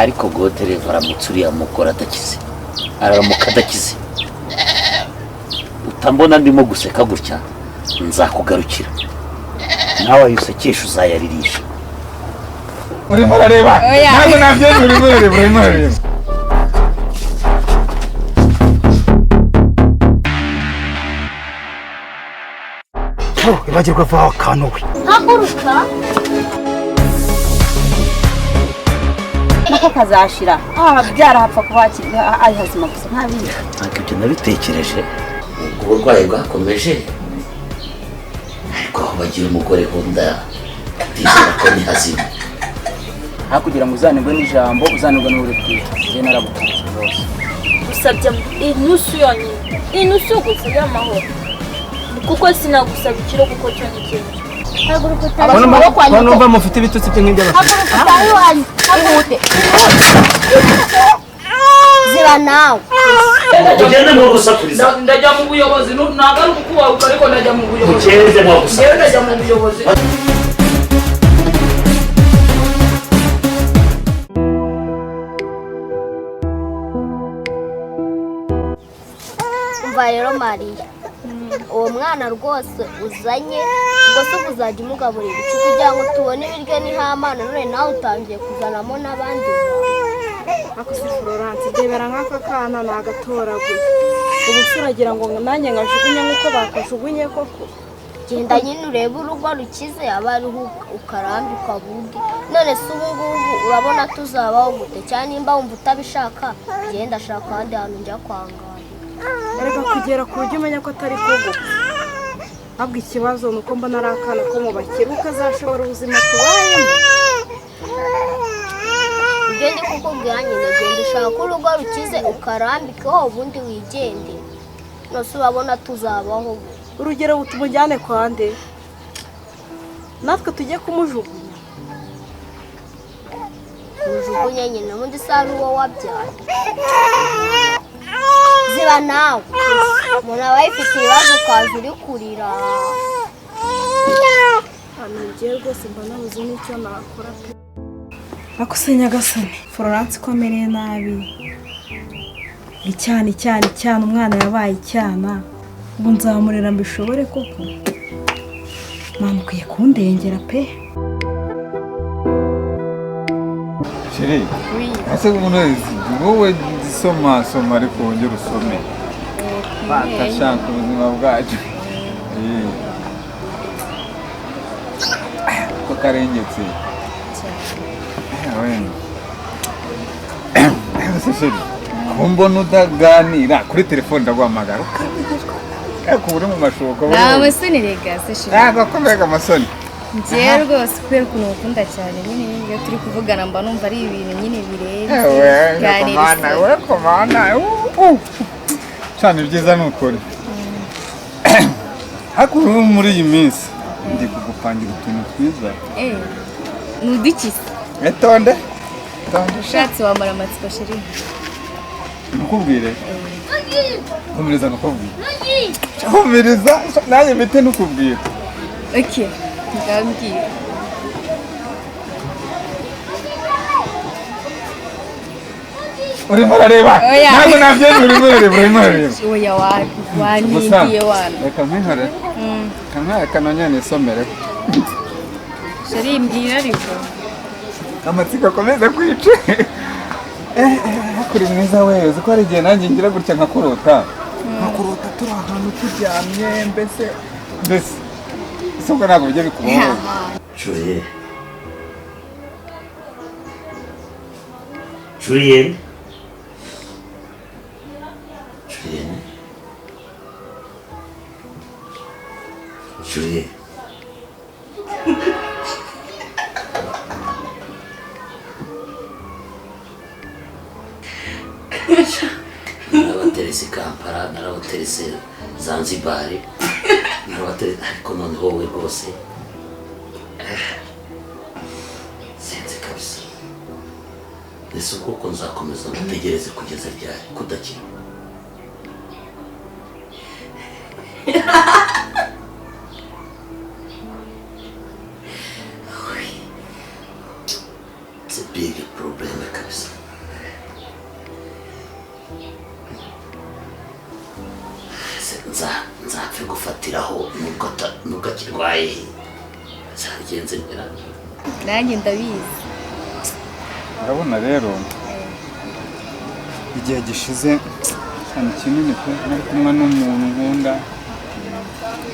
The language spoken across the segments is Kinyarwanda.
ariko Godere aramutse uriya mugore adakize aramuka adakize utambona ndimo guseka gutya nzakugarukira nawe yusekesha uzayaririsha urimo urareba ntabwo nabyo urimo urareba ibagirwa vaho akantu we haguruka nako kazashira byarahapfa kuba ari hazima gusa ntabindi ntabwo ibyo nabitekereje ubwo burwayi bwakomeje ariko aho bagira umugore hunda ndizera ko ni hazima hakugira ngo uzanirwe n'ijambo uzanirwe n'uburibwe njye narabututse rwose usabye inusu yonyine inusu gusa y'amahoro kuko sinagusaba ikiro kuko cyo ni kintu haguruka utari amaboko wanyu numva mufite ibitutsi byo nk'ibyo haguruka utari wanyu hagute zira nawe ugende mu gusakuriza ndajya mu buyobozi ntabwo ari ukukubaruka ariko ndajya mu buyobozi mukereze mu gusakuriza ndajya mu buyobozi umva rero Mariya uwo mwana rwose uzanye rwose uzajya umugaburira iki kugira ngo tubone ibiryo n'ihamana none nawe utangiye kuzanamo n'abandi ako si Florence ndebera nk'aka kana nagatoraguye ubu suragira ngo nanjye ngajugunye nk'uko bakajugunye koko genda nyine urebe urugo rukize aba ariho ukarambye ukabundi none se ubu ngubu urabona tuzabaho gute cyane nimba wumva utabishaka genda shaka ahandi hantu njya kwangara erega kugera ku buryo umenya ko atari kogo ahubwo ikibazo ni uko mbona ari akana ko mu bakire ukazashobora ubuzima tubayemo ibyo ndi kukubwira nyine genda ushaka urugo rukize ukarambikeho ubundi wigende nose urabona tuzabaho urugero tumujyane kwa nde natwe tujye kumujugunya mujugunye nyine ubundi se ari uwo wabyaye ziba nawe umuntu aba yifite ibibazo ukaza uri kurira hano ngiye rwose mba nabuze n'icyo nakora pe ako se nyagasani Florence ko amereye nabi icyana umwana yabaye icyana ubu nzamurera mbishobore koko mama ukwiye kundengera pe shiri ese umunezi wowe soma ariko wongera usome batashaka ubuzima bwacu ko karengetse ese shiri kumbona utaganira kuri telefone ndaguhamagara ariko uri mu mashuko nta masoni rega se shiri ntabwo akomega amasoni njyewe rwose kubera ukuntu ukunda cyane nyine iyo turi kuvugana mba numva ari ibintu nyine birenze we komana cyane byiza ni ukuri ariko muri iyi minsi ndi kugupangira utuntu twiza ni udukise tonde ushatse wamara amatsiko shiri ntukubwire humiriza ntukubwire humiriza nanjye mpite ntukubwire oke ngambwira urimo urareba ntabwo nabyo urimo urareba oya wanindiye wana reka nkihore kanonyine nisomere sheri mbwira ariko amatsiko akomeza kwica kuri mwiza we uzi ko hari igihe nanjye ngira gutya nkakurota turi ahantu turyamye mbese isoko ntabwo bijya bikubaho Julienne narabaterese Kampala narabaterese Zanzibar narabaterese ariko noneho wowe rwose sinzi kabisa ese kuko nzakomeza gutegereze kugeza ryari kudakira it's a big problem kabisa nzapfe gufatiraho nubwo akirwaye zabigenze ngira nanjye ndabizi. urabona rero igihe gishize cyane kinini pe nari kumwe n'umuntu nkunda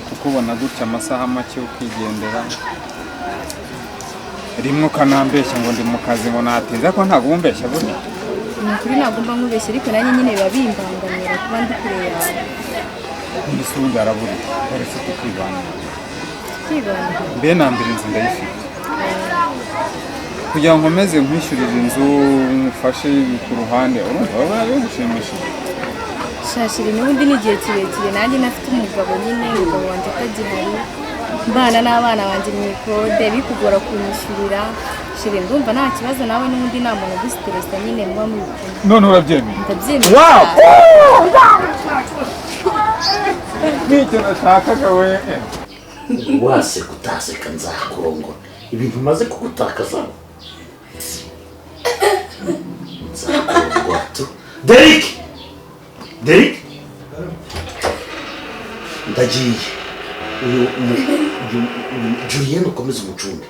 kukubona gutya amasaha make ukigendera rimwe ukanambeshya ngo ndi mu kazi ngo natinze ko ntabwo umbeshya buri Ni ukuri ntabwo mba nkubeshya ariko nanjye nyine biba bimbangamira kuba ndi kure yawe. mbese ubundi arabura uretse tukibanira Kwibanira. mbe na mbere inzu ndayifite kugira ngo nkomeze nkwishyurire inzu ngufashe ku ruhande urumva biba bigushimishije Shashiri n'ubundi ni igihe kirekire nanjye nafite umugabo nyine umugabo wanjye atagihari mbana n'abana banjye mu ikode bikugora kunyishyurira shiri ndumva nta kibazo nawe n'ubundi nta muntu ugusiteresa nyine muba mubikunda. none urabyemeye Ndabyemeye. Wow! Nicyo nashakaga we wase kutaseka nzakurongora ibintu maze kugutakaza nzakurongora tu Derek ndagiye uyu Julienne ukomeze umucunge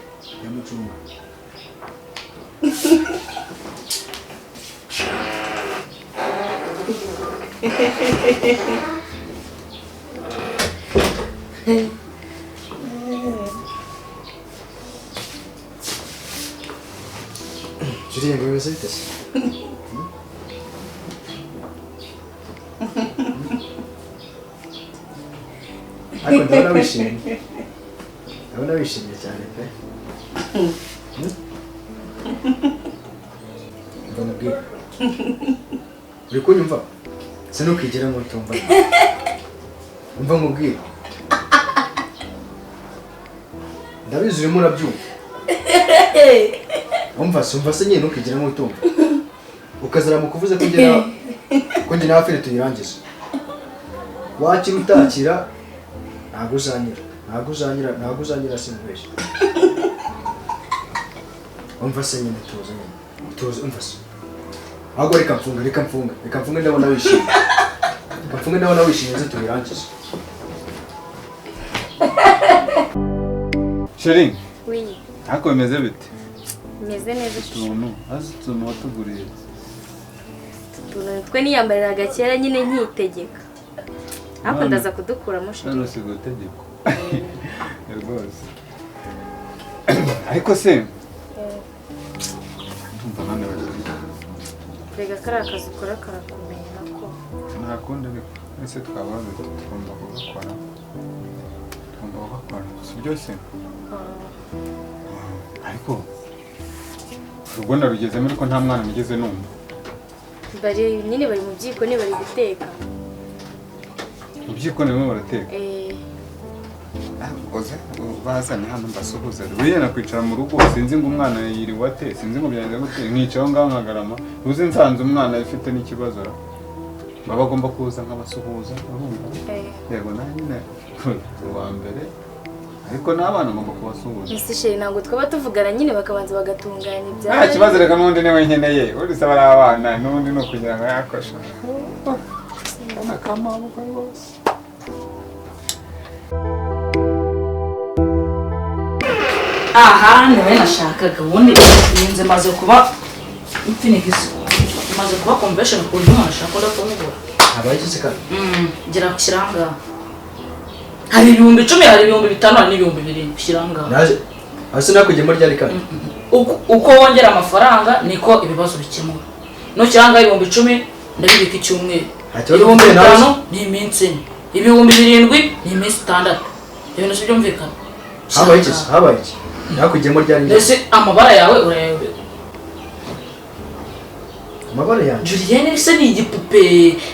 Julienne, bimeze bite se? Ariko ndabona wishimye cyane pe. Mva mubwira. Uri kunyumva? Sinukigera ngo tumva. Mva mubwira. Ndabizi urimo urabyumva. Umva se nyine ntukigera ngo tumva. Ukazara mu kuvuze ko njye nawe afite tuyirangiza. Wakira utakira ntabwo uzanyira simbeshya. Umva se nyine tuze umva se. Ahubwo reka mfunge ndabona wishimye. Nze tuyirangize. Sheri Oui. ariko bimeze bite Meze neza. utuntu watuguriye Twe niyambariraga kera nyine nkitegeka. Ariko ndaza kudukuramo shiri. narose gutegeko rwose ariko se ndumva nanewe Rega kariya kazi ukora karakomeye nako. ntakundi ariko ese twabaze tugomba kugakora si byose ariko urwo narugezemo ariko nta mwana nigeze numva Bari mu byikoni bari guteka. mu byikoni barimo barateka bazanye hano mbasuhuza buriya nakwicara mu rugo sinzi ngo umwana yiriwe ate sinzi ngo byagenze gute nkicaho ngaho nkagarama uzi nsanze umwana afite n'ikibazo baba bagomba kuza nk'abasuhuza yego nyine uwa mbere ariko n'abana ngomba kubasuhuza Ese sheri ntabwo twaba tuvugana nyine bakabanza bagatunganya ibyawe. nta kibazo reka n'ubundi niwe nkeneye uretse bari abana n'ubundi ni ukugira ngo yakoshe mbona akamaboko rwose aha niwe nashakaga ubundi inze maze kuba Infinix maze kuba convention ku buryo umuntu ashaka ko kumugura Habaye iki se kandi? Gira kushyiranga hari 10,000 hari 5,000 hari 2,000 kushyiranga Naje hasi nakujyemo ryari kandi? Uko wongera amafaranga niko ibibazo bikemura no cyanga 10,000 ndabibika icyumweru 5,000 ni iminsi 7,000 ni iminsi 6 ibintu sibyo mvikana Habaye iki? Nakujyemo ryari? Mbese amabara yawe urayayoberwa amabara yanjye Julienne se ni igipupe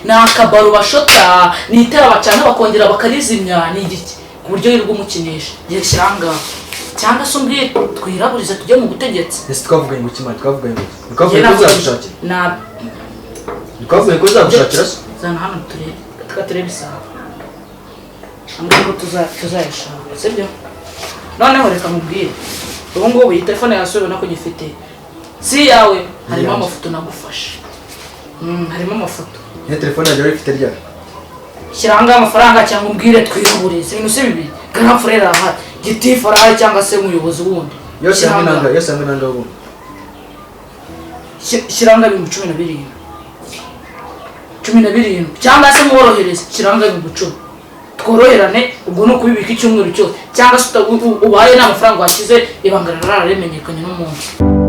ni akabaro bashota ni itara bacana bakongera bakarizimya ni igiki ku buryo yirirwa umukinisha gishyiranga cyangwa se umbwiye twiraburiza tujye mu butegetsi ese twavugaye ngo kimana twavugaye ko uzagushakira twavugaye ko uzagushakira se zana hano turebe isaha ambwira ko tuzayashaka sibyo noneho reka mubwire ubu ngubu iyi telefone yawe ubona ko gifite si yawe harimo amafoto nagufashe harimo amafoto iyo telefone yawe ifite ryari shyiranga amafaranga cyangwa umbwire twiraburize ibintu si bibiri grand frère ahari gitifu arahari cyangwa se umuyobozi wundi yose hamwe nanga ubu shyiranga ibihumbi 17 cyangwa se mworohereze shyiranga ibihumbi 10 tworoherane ubwo no kubibika icyumweru cyose cyangwa se ubaye n'amafaranga washyize ibanga rararemenyekanye n'umuntu